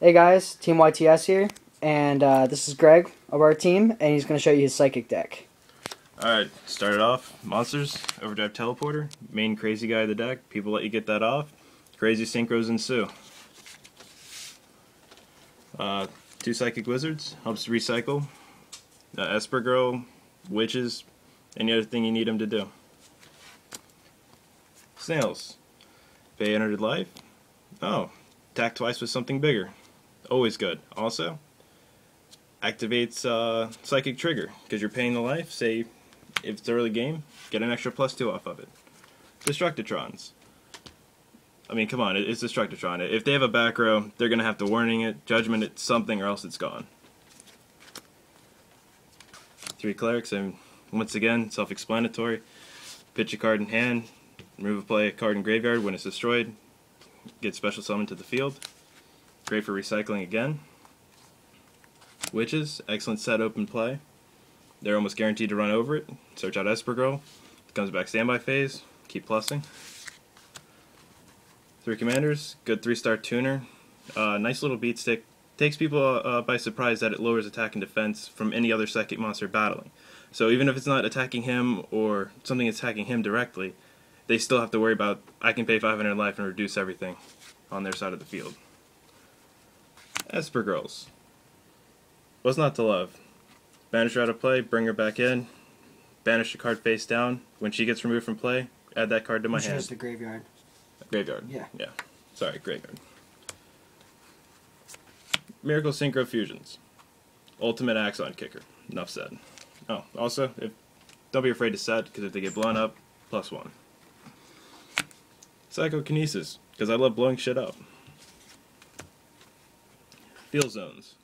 Hey guys, Team YTS here, and this is Greg of our team, and he's going to show you his psychic deck. Alright, start it off. Monsters, Overdrive Teleporter, main crazy guy of the deck. People let you get that off. Crazy Synchros ensue. Two Psychic Wizards, helps recycle. Esper Girl, Witches, any other thing you need them to do. Snails, pay 100 life. Oh, attack twice with something bigger. Always good. Also, activates Psychic Trigger, because you're paying the life. Say, if it's early game, get an extra +2 off of it. Destructitrons. I mean, come on, it's Destructitron. If they have a back row, they're going to have to warning it, judgment it, something, or else it's gone. 3 clerics, and once again, self-explanatory. Pitch a card in hand, remove a play a card in graveyard when it's destroyed, get special summon to the field. Great for recycling again. Witches, excellent set open play. They're almost guaranteed to run over it. Search out Esper Girl. Comes back standby phase. Keep plussing. 3 commanders, good 3-star tuner. Nice little beat stick. Takes people by surprise that it lowers attack and defense from any other psychic monster battling. So even if it's not attacking him or something attacking him directly, they still have to worry about, I can pay 500 life and reduce everything on their side of the field. Esper Girls. What's not to love? Banish her out of play, bring her back in, banish the card face down. When she gets removed from play, add that card to my hand. The graveyard. Graveyard. Yeah. Sorry, graveyard. Miracle Synchro Fusions. Ultimate Axon Kicker. Enough said. Oh, also, don't be afraid to set, because if they get blown up, +1. Psychokinesis, because I love blowing shit up. Field Zones.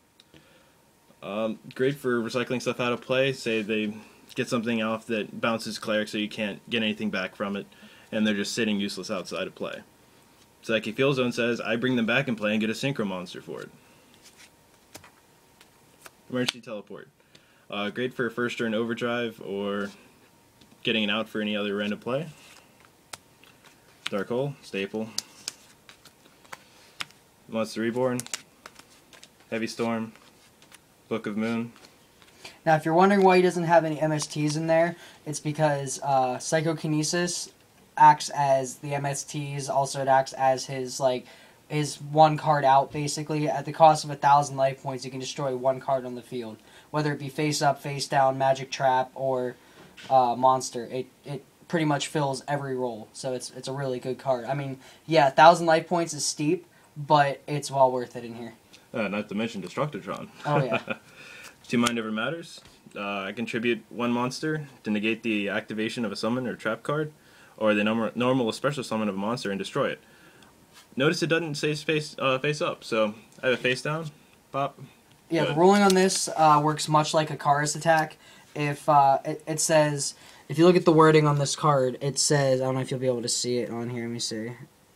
Great for recycling stuff out of play. Say they get something off that bounces cleric so you can't get anything back from it, and they're just sitting useless outside of play. Psychic Field Zone says, I bring them back in play and get a Synchro monster for it. Emergency Teleport. Great for first turn overdrive or getting an out for any other random play. Dark Hole, staple. Monster Reborn. Heavy Storm. Book of Moon. Now, if you're wondering why he doesn't have any MSTs in there, it's because Psychokinesis acts as the MSTs. Also, it acts as his one card out, basically. At the cost of 1,000 life points, you can destroy one card on the field. Whether it be face up, face down, magic trap, or monster. It pretty much fills every role. So it's a really good card. I mean, yeah, 1,000 life points is steep, but it's well worth it in here. Not to mention Destructitron. Oh, yeah. 2 Mind Never Matters. I contribute 1 monster to negate the activation of a summon or trap card, or the normal or special summon of a monster and destroy it. Notice it doesn't say face up, so I have a face down, pop. Yeah, Good. the ruling on this works much like a Kara's attack. If it says, if you look at the wording on this card, it says, I don't know if you'll be able to see it on here. Let me see.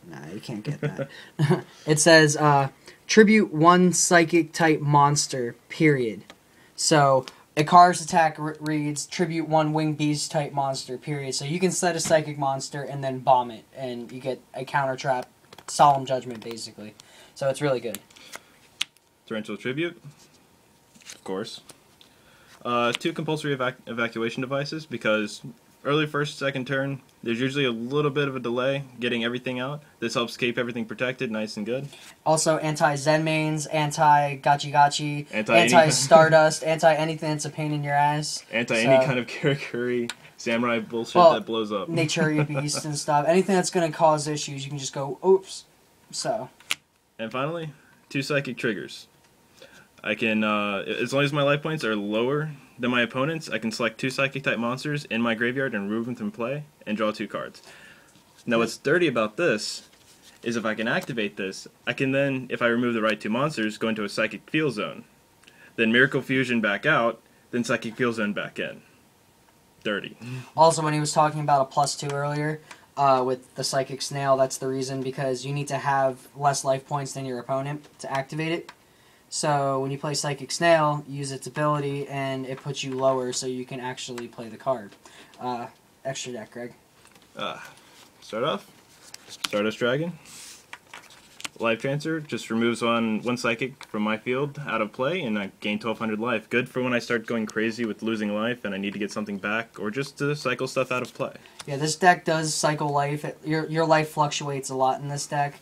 Nah, you can't get that. It says, tribute 1 psychic type monster, period. So, a Kara's attack reads, tribute 1 winged beast type monster, period. So you can set a psychic monster and then bomb it, and you get a counter trap, solemn judgment, basically. So it's really good. Torrential Tribute, of course. 2 compulsory evacuation devices, because early first, second turn, there's usually a little bit of a delay getting everything out. This helps keep everything protected, nice and good. Also, anti-Zenmains, anti-Gachi-Gachi, anti-Stardust, anti-anything that's a pain in your ass. Any kind of Karakuri, Samurai bullshit that blows up. Naturia Beast and stuff. Anything that's going to cause issues, you can just go, oops. So. And finally, 2 Psychic Triggers. I can, as long as my life points are lower than my opponent's, I can select 2 Psychic-type monsters in my graveyard and remove them from play, and draw 2 cards. Now what's dirty about this is if I can activate this, I can then, if I remove the right 2 monsters, go into a Psychic Field Zone. Then Miracle Fusion back out, then Psychic Field Zone back in. Dirty. Also, when he was talking about a +2 earlier, with the Psychic Snail, that's the reason, because you need to have less life points than your opponent to activate it. So when you play Psychic Snail, use its ability, and it puts you lower so you can actually play the card. Extra deck, Greg. Start off. Stardust Dragon. Life Transfer just removes one psychic from my field out of play, and I gain 1200 life. Good for when I start going crazy with losing life and I need to get something back, or just to cycle stuff out of play. Yeah, this deck does cycle life. Your life fluctuates a lot in this deck.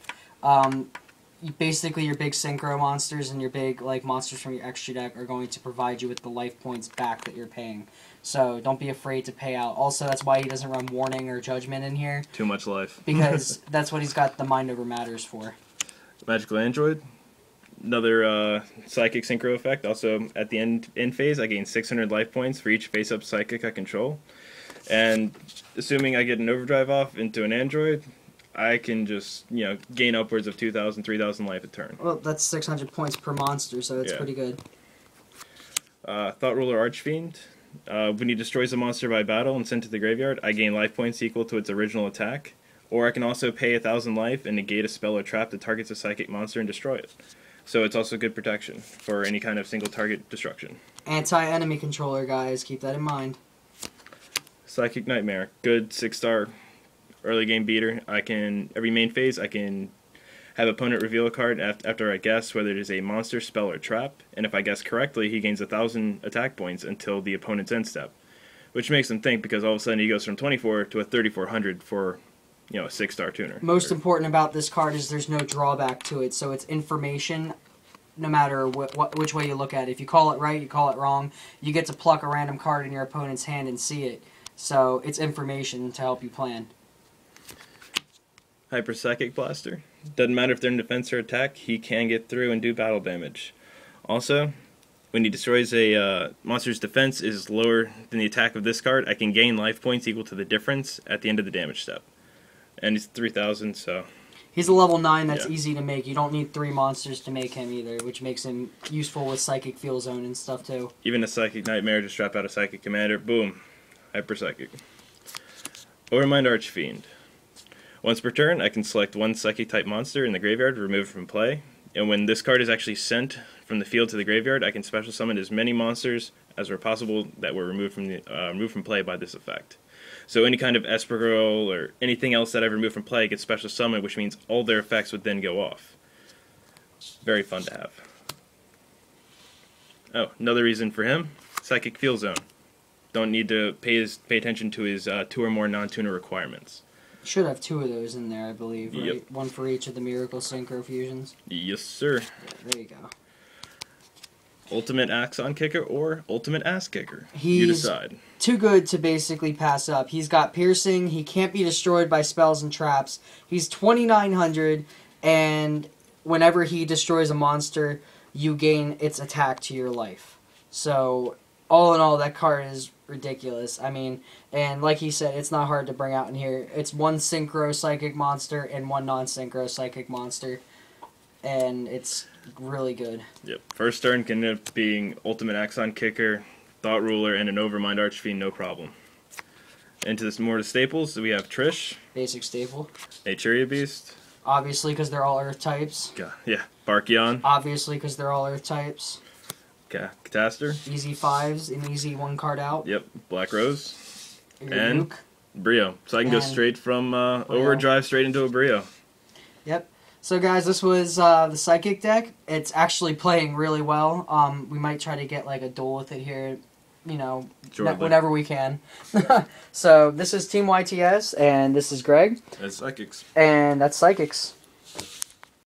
Basically, your big synchro monsters and your big monsters from your extra deck are going to provide you with the life points back that you're paying. So don't be afraid to pay out. Also, that's why he doesn't run Warning or Judgment in here. Too much life. Because that's what he's got the Mind Over Matters for. Magical Android, another psychic synchro effect. Also, at the end phase, I gain 600 life points for each face-up psychic I control. And assuming I get an overdrive off into an android, I can just, gain upwards of 2,000, 3,000 life a turn. Well, that's 600 points per monster, so it's pretty good. Thought Ruler Archfiend. When he destroys a monster by battle and sent to the graveyard, I gain life points equal to its original attack. Or I can also pay 1,000 life and negate a spell or trap that targets a psychic monster and destroy it. So it's also good protection for any kind of single target destruction. Anti-enemy controller, guys. Keep that in mind. Psychic Nightmare. Good 6-star early game beater. Every main phase, I can have opponent reveal a card after I guess whether it is a monster, spell, or trap. And if I guess correctly, he gains 1,000 attack points until the opponent's end step. Which makes him think, because all of a sudden he goes from 24 to a 3,400 for a 6-star tuner. Most important about this card is there's no drawback to it, so it's information no matter which way you look at it. If you call it right, you call it wrong, you get to pluck a random card in your opponent's hand and see it. So it's information to help you plan. Hyper Psychic Blaster. Doesn't matter if they're in defense or attack, he can get through and do battle damage. Also, when he destroys a monster's defense is lower than the attack of this card, I can gain life points equal to the difference at the end of the damage step. And he's 3,000, so... He's a level 9 that's easy to make. You don't need 3 monsters to make him either, which makes him useful with Psychic Field Zone and stuff too. Even a Psychic Nightmare, just drop out a Psychic Commander, boom, Hyper Psychic. Overmind Archfiend. Once per turn, I can select one Psychic-type monster in the graveyard, remove it from play, and when this card is actually sent from the field to the graveyard, I can special summon as many monsters as were possible that were removed from play by this effect. So any kind of Esper Girl or anything else that I've removed from play gets special summoned, which means all their effects would then go off. Very fun to have. Oh, another reason for him, Psychic Field Zone. Don't need to pay attention to his 2 or more non-tuner requirements. Should have 2 of those in there, I believe, right? Yep. One for each of the Miracle Synchro Fusions. Yes, sir. Yeah, there you go. Ultimate Axon Kicker or Ultimate Ass Kicker. You decide. Too good to basically pass up. He's got Piercing. He can't be destroyed by spells and traps. He's 2,900, and whenever he destroys a monster, you gain its attack to your life. So, all in all, that card is ridiculous. I mean, and like he said, it's not hard to bring out in here. It's 1 Synchro Psychic monster and 1 non-Synchro Psychic monster, and it's really good. Yep. First turn can end up being Ultimate Axon Kicker, Thought Ruler, and an Overmind Archfiend, no problem. Into this more to staples, we have Trish. Basic staple. Naturia Beast. Obviously, because they're all Earth types. Yeah. Barkion. Obviously, because they're all Earth types. Cataster. Easy 5s and easy 1 card out. Yep. Black Rose. Your And Nuke. Brio. So I can go straight from Overdrive straight into a Brio. Yep. So guys, this was the Psychic deck. It's actually playing really well. We might try to get like a duel with it here, whenever we can. So this is Team YTS, and this is Greg. That's Psychics. And that's Psychics.